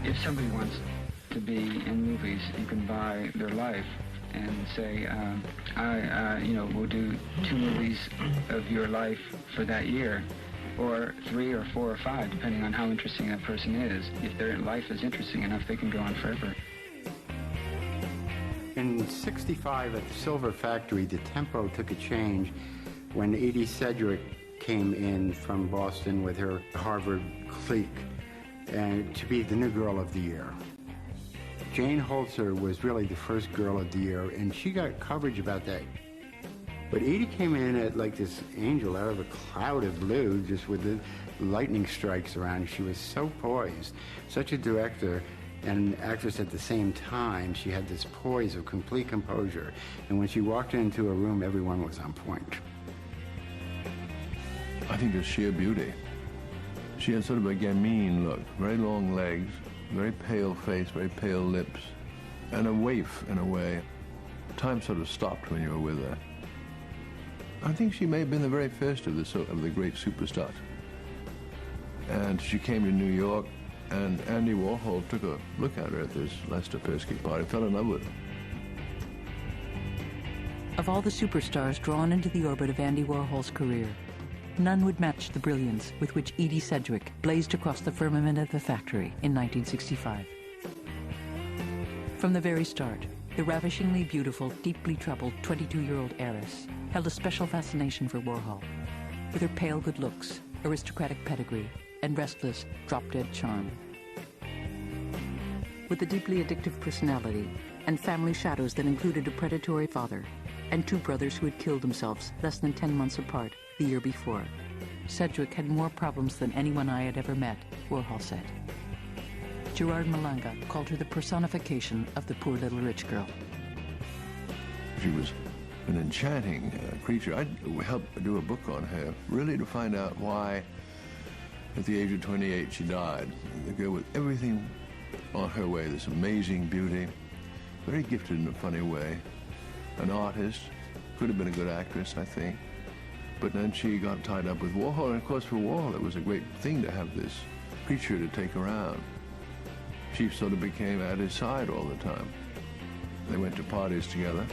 If somebody wants to be in movies, you can buy their life and say, we'll do 2 movies of your life for that year, or 3 or 4 or 5, depending on how interesting that person is. If their life is interesting enough, they can go on forever. In '65 at the Silver Factory, the tempo took a change when Edie Sedgwick came in from Boston with her Harvard clique and to be the new girl of the year. Jane Holzer was really the first girl of the year, and she got coverage about that. But Edie came in at like this angel out of a cloud of blue, just with the lightning strikes around. She was so poised, such a director and actress at the same time. She had this poise of complete composure, and when she walked into a room, everyone was on point. I think it's sheer beauty. She had sort of a gamine look, very long legs, very pale face, very pale lips, and a waif in a way. Time sort of stopped when you were with her. I think she may have been the very first of the great superstars. And she came to New York, and Andy Warhol took a look at her at this Lester Persky party, fell in love with her. Of all the superstars drawn into the orbit of Andy Warhol's career, none would match the brilliance with which Edie Sedgwick blazed across the firmament of the factory in 1965. From the very start, the ravishingly beautiful, deeply troubled 22-year-old heiress held a special fascination for Warhol, with her pale good looks, aristocratic pedigree, and restless, drop-dead charm. With a deeply addictive personality and family shadows that included a predatory father and 2 brothers who had killed themselves less than 10 months apart the year before, Sedgwick had more problems than anyone I had ever met, Warhol said. Gerard Malanga called her the personification of the poor little rich girl. She was an enchanting creature. I helped do a book on her, really to find out why, at the age of 28, she died. The girl with everything on her way, this amazing beauty, very gifted in a funny way, an artist, could have been a good actress, I think. But then she got tied up with Warhol, and of course for Warhol it was a great thing to have this creature to take around. She sort of became at his side all the time. They went to parties together.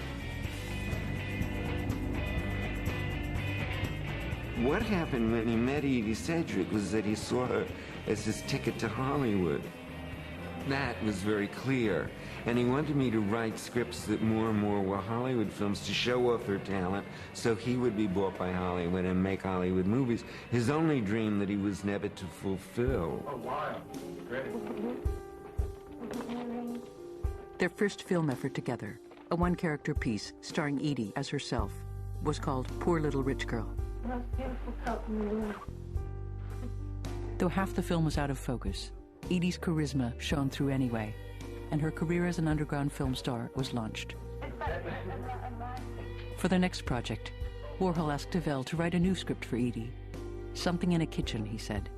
What happened when he met Edie Sedgwick was that he saw her as his ticket to Hollywood. That was very clear. And he wanted me to write scripts that more and more were Hollywood films to show off her talent so he would be bought by Hollywood and make Hollywood movies. His only dream that he was never to fulfill. Oh, wow. Great. Their first film effort together, a 1-character piece starring Edie as herself, was called Poor Little Rich Girl. Most beautiful coat in the world. Though half the film was out of focus, Edie's charisma shone through anyway, and her career as an underground film star was launched. For their next project, Warhol asked Deville to write a new script for Edie. Something in a kitchen, he said.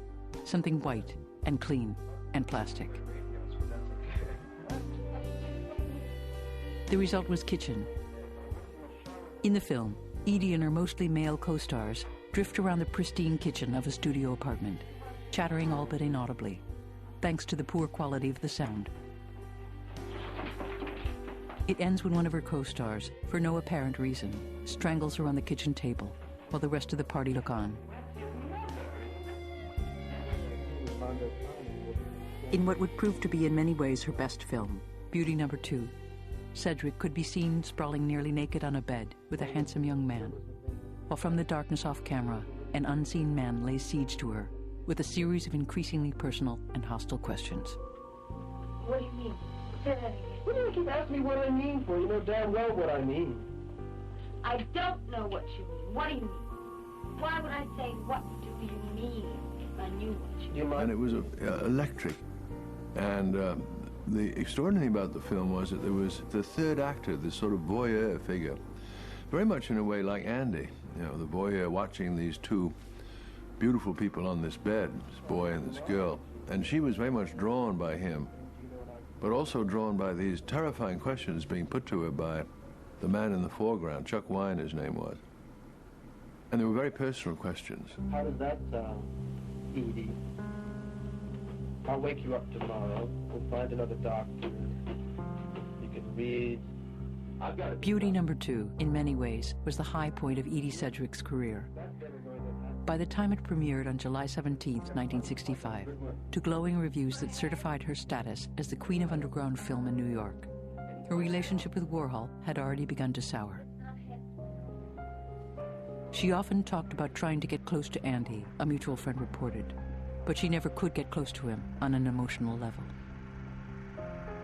Something white and clean and plastic. The result was Kitchen. In the film, Edie and her mostly male co-stars drift around the pristine kitchen of a studio apartment, chattering all but inaudibly, thanks to the poor quality of the sound. It ends when one of her co-stars, for no apparent reason, strangles her on the kitchen table, while the rest of the party look on. In what would prove to be in many ways her best film, Beauty Number 2, Sedgwick could be seen sprawling nearly naked on a bed with a handsome young man, while from the darkness off camera, an unseen man lays siege to her with a series of increasingly personal and hostile questions. What do you mean? Say that again. What do you keep asking me what I mean for? You know damn well what I mean. I don't know what you mean. What do you mean? Why would I say, what do you mean, if I knew what you mean? And it was electric. And the extraordinary thing about the film was that there was the third actor, this sort of voyeur figure, very much in a way like Andy, you know, the voyeur watching these 2 beautiful people on this bed, this boy and this girl. And she was very much drawn by him, but also drawn by these terrifying questions being put to her by the man in the foreground, Chuck Wine, his name was. And they were very personal questions. How does that sound, Edie? I'll wake you up tomorrow. We'll find another doctor. You can read. I've got Beauty number 2, in many ways, was the high point of Edie Sedgwick's career. By the time it premiered on July 17, 1965, to glowing reviews that certified her status as the queen of underground film in New York, her relationship with Warhol had already begun to sour. She often talked about trying to get close to Andy, a mutual friend reported, but she never could get close to him on an emotional level.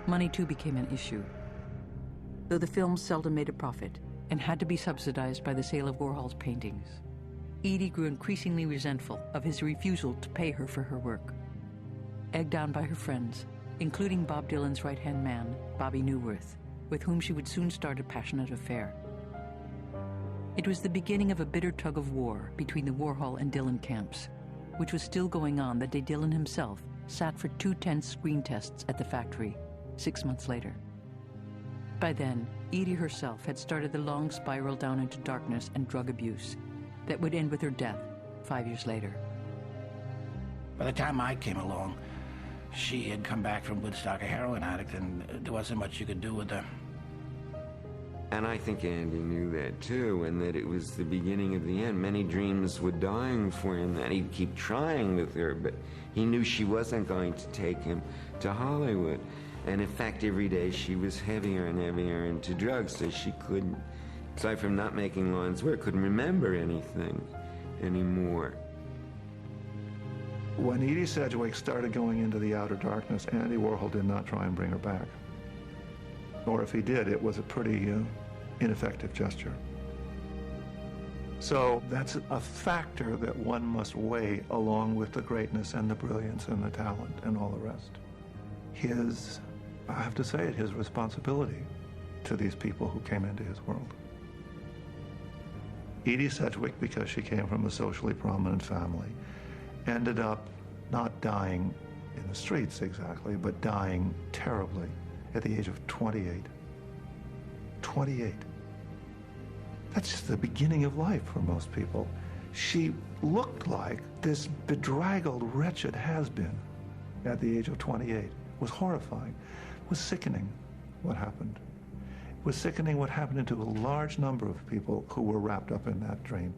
Money, too, became an issue. Though the films seldom made a profit and had to be subsidized by the sale of Warhol's paintings, Edie grew increasingly resentful of his refusal to pay her for her work. Egged on by her friends, including Bob Dylan's right-hand man, Bobby Newworth, with whom she would soon start a passionate affair. It was the beginning of a bitter tug-of-war between the Warhol and Dylan camps, which was still going on the day Dylan himself sat for 2 tense screen tests at the factory 6 months later. By then, Edie herself had started the long spiral down into darkness and drug abuse that would end with her death 5 years later. By the time I came along, she had come back from Woodstock, a heroin addict, and there wasn't much you could do with her. And I think Andy knew that too, and that it was the beginning of the end. Many dreams were dying for him, that he'd keep trying with her, but he knew she wasn't going to take him to Hollywood. And in fact, every day she was heavier and heavier into drugs, so she couldn't, aside from not making lawns work, couldn't remember anything anymore. When Edie Sedgwick started going into the outer darkness, Andy Warhol did not try and bring her back. Or if he did, it was a pretty ineffective gesture. So that's a factor that one must weigh along with the greatness and the brilliance and the talent and all the rest. His, I have to say it, his responsibility to these people who came into his world. Edie Sedgwick, because she came from a socially prominent family, ended up not dying in the streets exactly, but dying terribly at the age of 28. 28. That's just the beginning of life for most people. She looked like this bedraggled, wretched has-been at the age of 28. It was horrifying. It was sickening what happened. It was sickening what happened to a large number of people who were wrapped up in that dream.